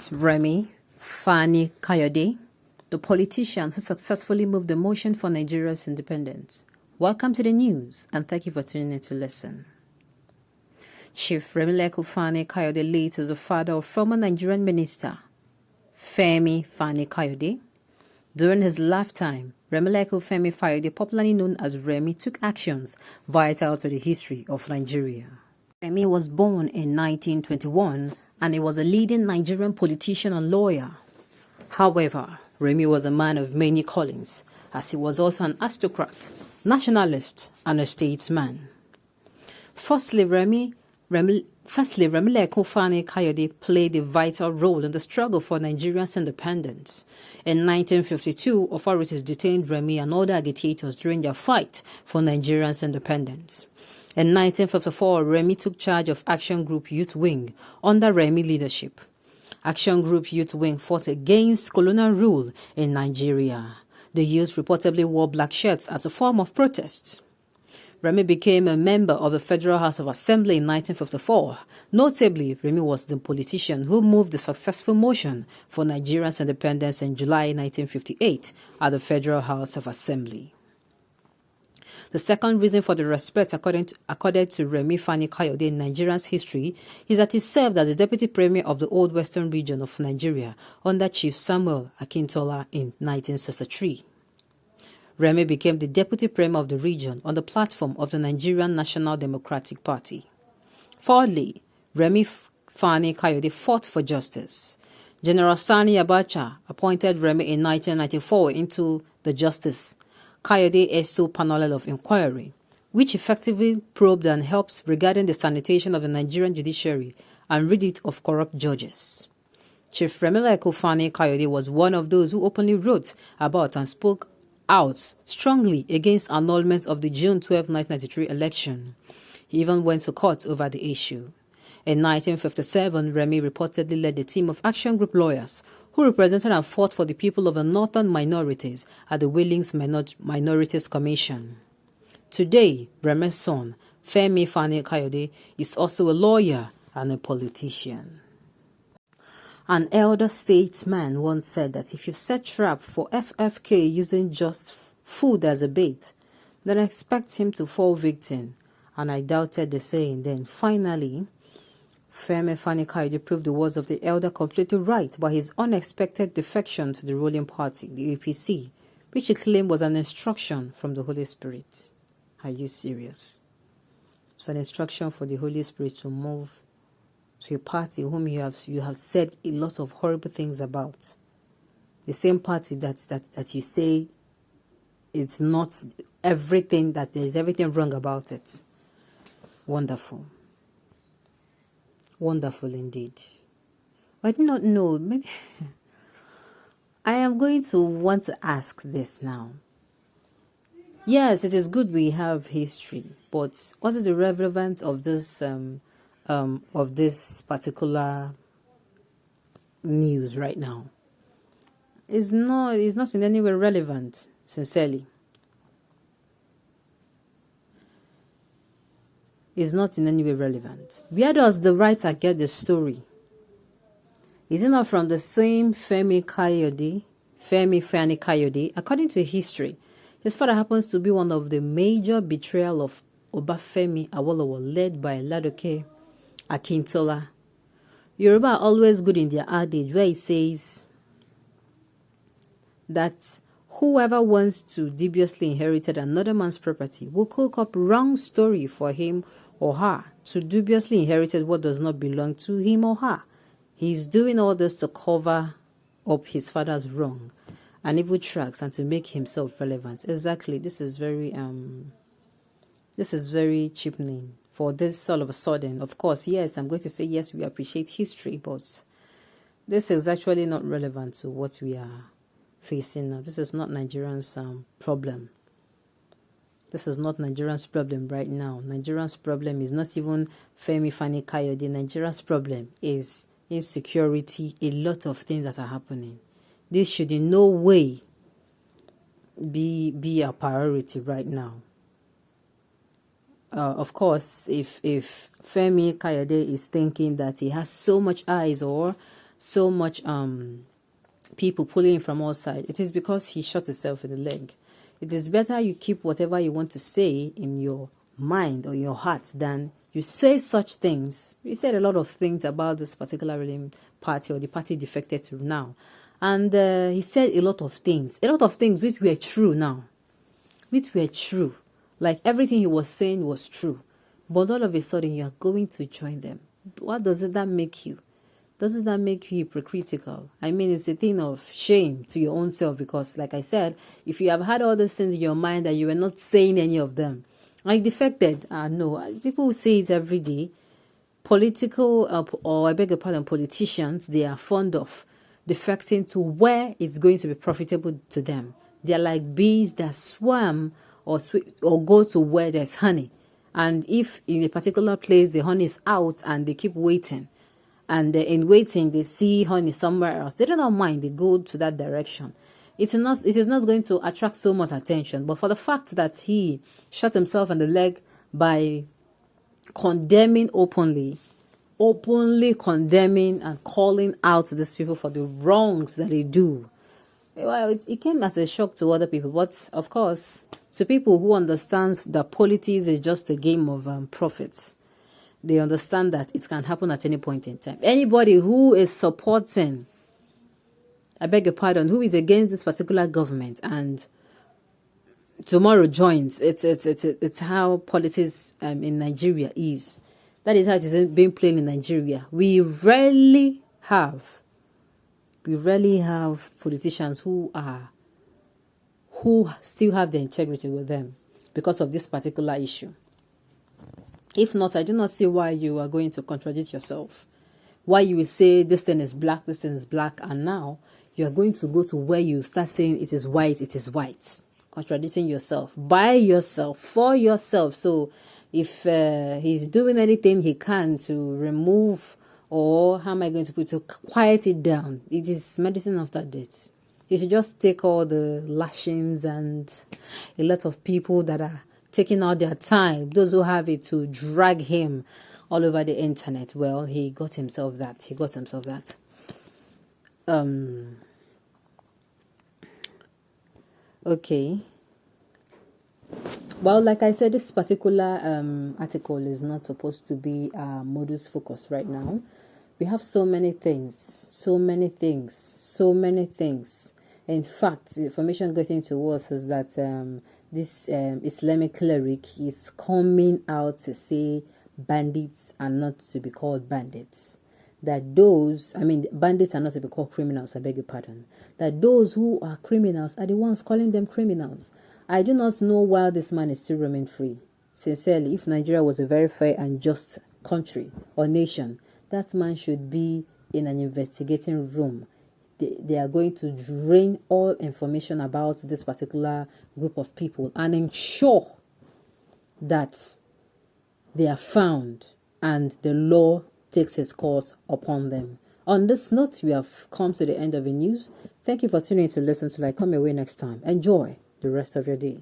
It's Remi, Fani Kayode, the politician who successfully moved the motion for Nigeria's independence. Welcome to the news, and thank you for tuning in to listen. Chief Remi Fani Kayode late is the father of former Nigerian minister Fani Kayode. During his lifetime, Remi Femi Kayode, popularly known as Remi, took actions vital to the history of Nigeria. Remi was born in 1921 and he was a leading Nigerian politician and lawyer. However, Remi was a man of many callings, as he was also an aristocrat, nationalist, and a statesman. Firstly, Remi Fani Kayode played a vital role in the struggle for Nigeria's independence. In 1952, authorities detained Remi and other agitators during their fight for Nigeria's independence. In 1954, Remi took charge of Action Group Youth Wing under Remi leadership. Action Group Youth Wing fought against colonial rule in Nigeria. The youth reportedly wore black shirts as a form of protest. Remi became a member of the Federal House of Assembly in 1954. Notably, Remi was the politician who moved the successful motion for Nigeria's independence in July 1958 at the Federal House of Assembly. The second reason for the respect accorded to Remi Fani Kayode in Nigeria's history is that he served as the deputy premier of the Old Western region of Nigeria under Chief Samuel Akintola in 1963. Remi became the deputy premier of the region on the platform of the Nigerian National Democratic Party. Thirdly, Remi Fani Kayode fought for justice. General Sani Abacha appointed Remi in 1994 into the Justice Kayode Eso panel of inquiry, which effectively probed and helped regarding the sanitation of the Nigerian judiciary and rid it of corrupt judges. Chief Remi Fani Kayode was one of those who openly wrote about and spoke out strongly against annulment of the June 12, 1993 election. He even went to court over the issue. In 1957, Remi reportedly led a team of Action Group lawyers who represented and fought for the people of the northern minorities at the Willings Minorities Commission. Today, Remi's son, Femi Fani Kayode, is also a lawyer and a politician. An elder statesman once said that if you set trap for FFK using just food as a bait, then expect him to fall victim. And I doubted the saying then. Finally, Femi Fani Kayode proved the words of the elder completely right by his unexpected defection to the ruling party, the APC, which he claimed was an instruction from the Holy Spirit. Are you serious? It's an instruction for the Holy Spirit to move to a party whom you have said a lot of horrible things about. The same party that you say it's not everything, that there is everything wrong about it. Wonderful. Wonderful indeed. I do not know. Maybe I am going to want to ask this now. Yes, it is good we have history, but what is the relevance of this particular news right now? It's not in any way relevant, sincerely. Is not in any way relevant. Where does the writer get the story? Is it not from the same Fani Kayode? According to history, his father happens to be one of the major betrayal of Obafemi Awolowo, led by Ladoke Akintola. Yoruba are always good in their adage where it says that whoever wants to dubiously inherit another man's property will cook up wrong story for him or her to dubiously inherit what does not belong to him or her. He's doing all this to cover up his father's wrong and evil tracks and to make himself relevant. Exactly. This is very cheapening for this all of a sudden. Of course, yes, I'm going to say yes, we appreciate history, but this is actually not relevant to what we are facing now. This is not Nigerians' problem. This is not Nigerians' problem right now. Nigerians' problem is not even Femi Fani Kayode. Nigerians' problem is insecurity, a lot of things that are happening. This should in no way be a priority right now. Of course, if Femi Kayode is thinking that he has so much eyes or so much people pulling him from all sides, it is because he shot himself in the leg. It is better you keep whatever you want to say in your mind or your heart than you say such things. He said a lot of things about this particular ruling party or the party defected to now. And he said a lot of things which were true now. Which were true. Like everything he was saying was true. But all of a sudden you are going to join them. What does that make you? Doesn't that make you hypocritical? I mean, it's a thing of shame to your own self because, like I said, if you have had all those things in your mind that you were not saying any of them, like defected, no, people say it every day. Political, or I beg your pardon, politicians, they are fond of defecting to where it's going to be profitable to them. They're like bees that swam or go to where there's honey. And if in a particular place the honey is out and they keep waiting, and in waiting they see honey somewhere else, they do not mind, they go to that direction. It is not going to attract so much attention. But for the fact that he shot himself in the leg by condemning openly condemning and calling out these people for the wrongs that they do, well, it came as a shock to other people. But of course, to people who understand that politics is just a game of profits, they understand that it can happen at any point in time. Anybody who is supporting, I beg your pardon, who is against this particular government and tomorrow joins, it's how politics in Nigeria is. That is how it is being played in Nigeria. We rarely have politicians who still have the integrity with them because of this particular issue. If not, I do not see why you are going to contradict yourself. Why you will say this thing is black, and now you are going to go to where you start saying it is white, contradicting yourself, by yourself, for yourself. So if he's doing anything he can to remove, or how am I going to put it, to quiet it down, it is medicine after death. You should just take all the lashings and a lot of people that are taking out their time, those who have it, to drag him all over the internet. Well, he got himself that. Okay. Well, like I said, this particular article is not supposed to be modus focus right now. We have so many things. In fact, the information getting to us is that this Islamic cleric is coming out to say bandits are not to be called bandits. That bandits are not to be called criminals, I beg your pardon. That those who are criminals are the ones calling them criminals. I do not know why this man is still roaming free. Sincerely, if Nigeria was a very fair and just country or nation, that man should be in an investigating room. They are going to drain all information about this particular group of people and ensure that they are found and the law takes its course upon them. On this note, we have come to the end of the news. Thank you for tuning in to listen till I come your way next time. Enjoy the rest of your day.